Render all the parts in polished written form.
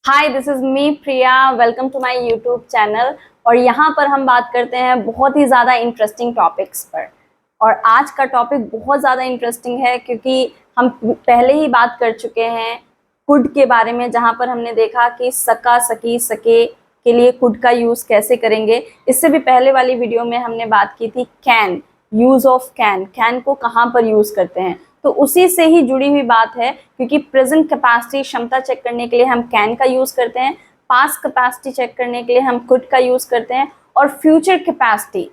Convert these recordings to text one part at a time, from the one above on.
Hi, this is me Priya. Welcome to my YouTube channel. और यहाँ पर हम बात करते हैं बहुत ही ज़्यादा इंटरेस्टिंग टॉपिक्स पर। और आज का टॉपिक बहुत ज़्यादा इंटरेस्टिंग है क्योंकि हम पहले ही बात कर चुके हैं कुड के बारे में, जहाँ पर हमने देखा कि सका, सकी, सके के लिए कुड का यूज़ कैसे करेंगे। इससे भी पहले वाली वीडियो में हमने बात की थी can, use of can, can को कहाँ पर यूज़ करते हैं। तो उसी से ही जुड़ी हुई बात है क्योंकि प्रेजेंट कैपेसिटी क्षमता चेक करने के लिए हम कैन का यूज़ करते हैं, पास्ट कैपेसिटी चेक करने के लिए हम कुड का यूज़ करते हैं, और फ्यूचर कैपेसिटी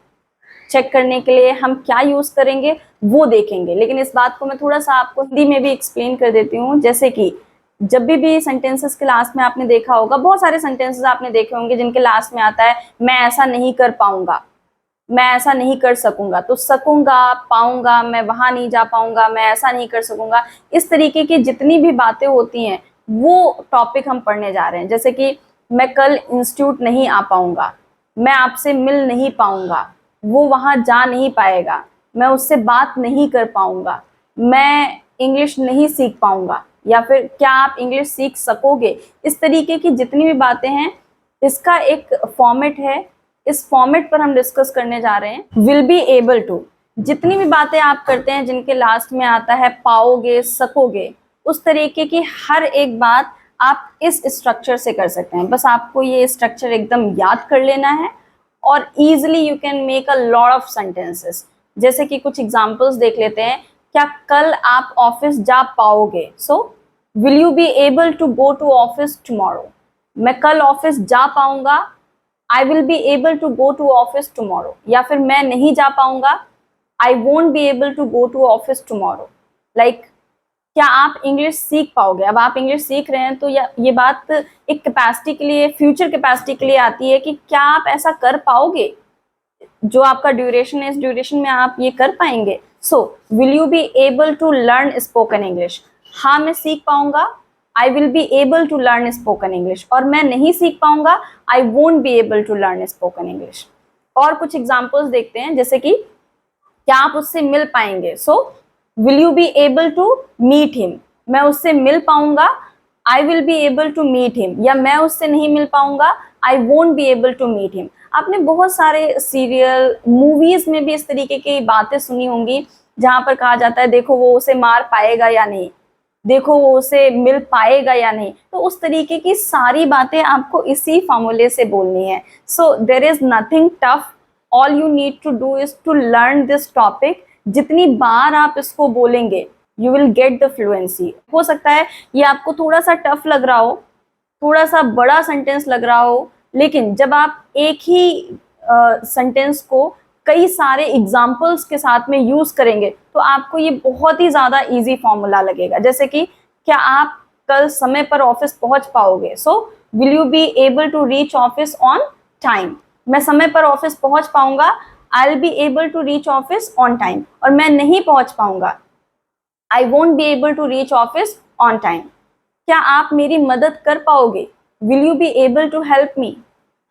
चेक करने के लिए हम क्या यूज़ करेंगे वो देखेंगे। लेकिन इस बात को मैं थोड़ा सा आपको हिंदी में भी एक्सप्लेन कर देती हूँ। जैसे कि जब भी सेंटेंसेस के लास्ट में आपने देखा होगा, बहुत सारे सेंटेंसेस आपने देखे होंगे जिनके लास्ट में आता है मैं ऐसा नहीं कर पाऊंगा, मैं ऐसा नहीं कर सकूंगा। तो सकूंगा, पाऊंगा, मैं वहां नहीं जा पाऊंगा, मैं ऐसा नहीं कर सकूंगा, इस तरीके की जितनी भी बातें होती हैं वो टॉपिक हम पढ़ने जा रहे हैं। जैसे कि मैं कल इंस्टीट्यूट नहीं आ पाऊंगा, मैं आपसे मिल नहीं पाऊंगा, वो वहां जा नहीं पाएगा, मैं उससे बात नहीं कर पाऊंगा, मैं इंग्लिश नहीं सीख पाऊंगा, या फिर क्या आप इंग्लिश सीख सकोगे। इस तरीके की जितनी भी बातें हैं इसका एक फॉर्मेट है। इस फॉर्मेट पर हम डिस्कस करने जा रहे हैं विल बी एबल टू। जितनी भी बातें आप करते हैं जिनके लास्ट में आता है पाओगे, सकोगे, उस तरीके की हर एक बात आप इस स्ट्रक्चर से कर सकते हैं। बस आपको ये स्ट्रक्चर एकदम याद कर लेना है और easily you can make a lot of sentences. जैसे कि कुछ एग्जांपल्स देख लेते हैं। क्या कल आप ऑफिस जा पाओगे? So will you be able to go to office tomorrow. मैं कल ऑफिस जा पाऊंगा, I will be able to go to office tomorrow. या फिर मैं नहीं जा पाऊंगा, I won't be able to go to office tomorrow. Like क्या आप इंग्लिश सीख पाओगे? अब आप इंग्लिश सीख रहे हैं तो ये बात एक कैपेसिटी के लिए, फ्यूचर कैपेसिटी के लिए आती है कि क्या आप ऐसा कर पाओगे, जो आपका ड्यूरेशन है इस ड्यूरेशन में आप ये कर पाएंगे। So will you be able to learn spoken English. हाँ, मैं सीख पाऊंगा, I will be able to learn spoken English. और मैं नहीं सीख पाऊंगा, I won't be able to learn spoken English. और कुछ एग्जाम्पल्स देखते हैं। जैसे कि क्या आप उससे मिल पाएंगे? So will you be able to meet him. मैं उससे मिल पाऊंगा, I will be able to meet him. या मैं उससे नहीं मिल पाऊंगा, I won't be able to meet him. आपने बहुत सारे सीरियल, मूवीज में भी इस तरीके की बातें सुनी होंगी जहां पर कहा जाता है देखो वो उसे मार पाएगा या नहीं, देखो वो उसे मिल पाएगा या नहीं। तो उस तरीके की सारी बातें आपको इसी फॉर्मूले से बोलनी है। So there is nothing tough, all you need to do is to learn this topic. जितनी बार आप इसको बोलेंगे you will get the fluency. हो सकता है ये आपको थोड़ा सा टफ लग रहा हो, थोड़ा सा बड़ा सेंटेंस लग रहा हो, लेकिन जब आप एक ही सेंटेंस को कई सारे एग्जाम्पल्स के साथ में यूज करेंगे तो आपको ये बहुत ही ज्यादा इजी फॉर्मूला लगेगा। जैसे कि क्या आप कल समय पर ऑफिस पहुंच पाओगे? So will you be able to reach office on time. मैं समय पर ऑफिस पहुंच पाऊंगा, I will be able to reach office on time. और मैं नहीं पहुंच पाऊंगा, I won't be able to reach office on time. क्या आप मेरी मदद कर पाओगे? Will you be able to help me.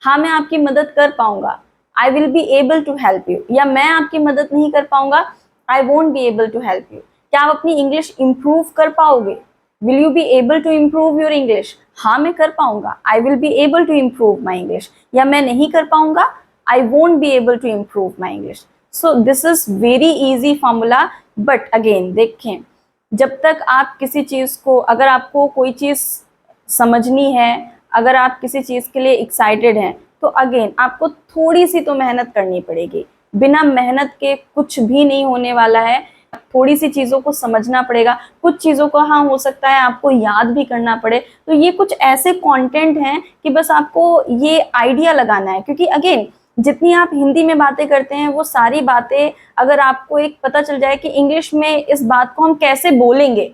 हाँ, मैं आपकी मदद कर पाऊंगा, I will be able to help you. या मैं आपकी मदद नहीं कर पाऊंगा, I won't be able to help you. क्या आप अपनी इंग्लिश इंप्रूव कर पाओगे? Will you be able to improve your English. हाँ, मैं कर पाऊंगा, I will be able to improve my English. या मैं नहीं कर पाऊंगा, I won't be able to improve my English. So this is very easy formula. But again देखें, जब तक आप किसी चीज को, अगर आपको कोई चीज समझनी है, अगर आप किसी चीज के लिए एक्साइटेड हैं, तो अगेन आपको थोड़ी सी तो मेहनत करनी पड़ेगी। बिना मेहनत के कुछ भी नहीं होने वाला है। थोड़ी सी चीजों को समझना पड़ेगा, कुछ चीजों को हाँ हो सकता है आपको याद भी करना पड़े। तो ये कुछ ऐसे कंटेंट हैं कि बस आपको ये आइडिया लगाना है। क्योंकि अगेन जितनी आप हिंदी में बातें करते हैं वो सारी बातें अगर आपको एक पता चल जाए कि इंग्लिश में इस बात को हम कैसे बोलेंगे,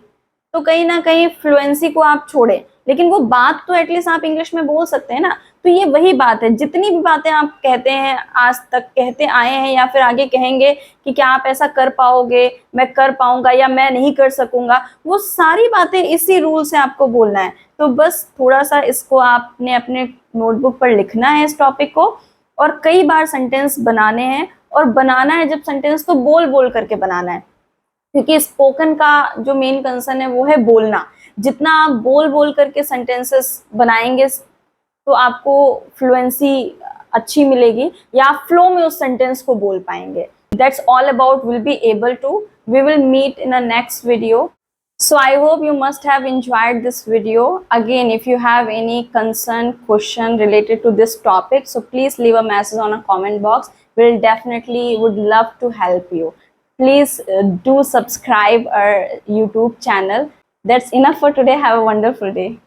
तो कहीं ना कहीं फ्लुएंसी को आप छोड़ें, लेकिन वो बात तो एटलीस्ट आप इंग्लिश में बोल सकते हैं ना। तो ये वही बात है, जितनी भी बातें आप कहते हैं, आज तक कहते आए हैं या फिर आगे कहेंगे कि क्या आप ऐसा कर पाओगे, मैं कर पाऊंगा, या मैं नहीं कर सकूंगा, वो सारी बातें इसी रूल से आपको बोलना है। तो बस थोड़ा सा इसको आपने अपने नोटबुक पर लिखना है इस टॉपिक को, और कई बार सेंटेंस बनाने हैं। और बनाना है जब सेंटेंस, तो बोल बोल करके बनाना है, क्योंकि स्पोकन का जो मेन कंसर्न है वो है बोलना। जितना आप बोल बोल करके सेंटेंसेस बनाएंगे तो आपको फ्लुएंसी अच्छी मिलेगी या आप फ्लो में उस सेंटेंस को बोल पाएंगे. That's all about will be able to. We will meet in a next video. So I hope you must have enjoyed this video. Again, if you have any concern, question related to this topic, so please leave a message on a comment box. We'll definitely would love to help you. Please do subscribe our YouTube channel. That's enough for today. Have a wonderful day.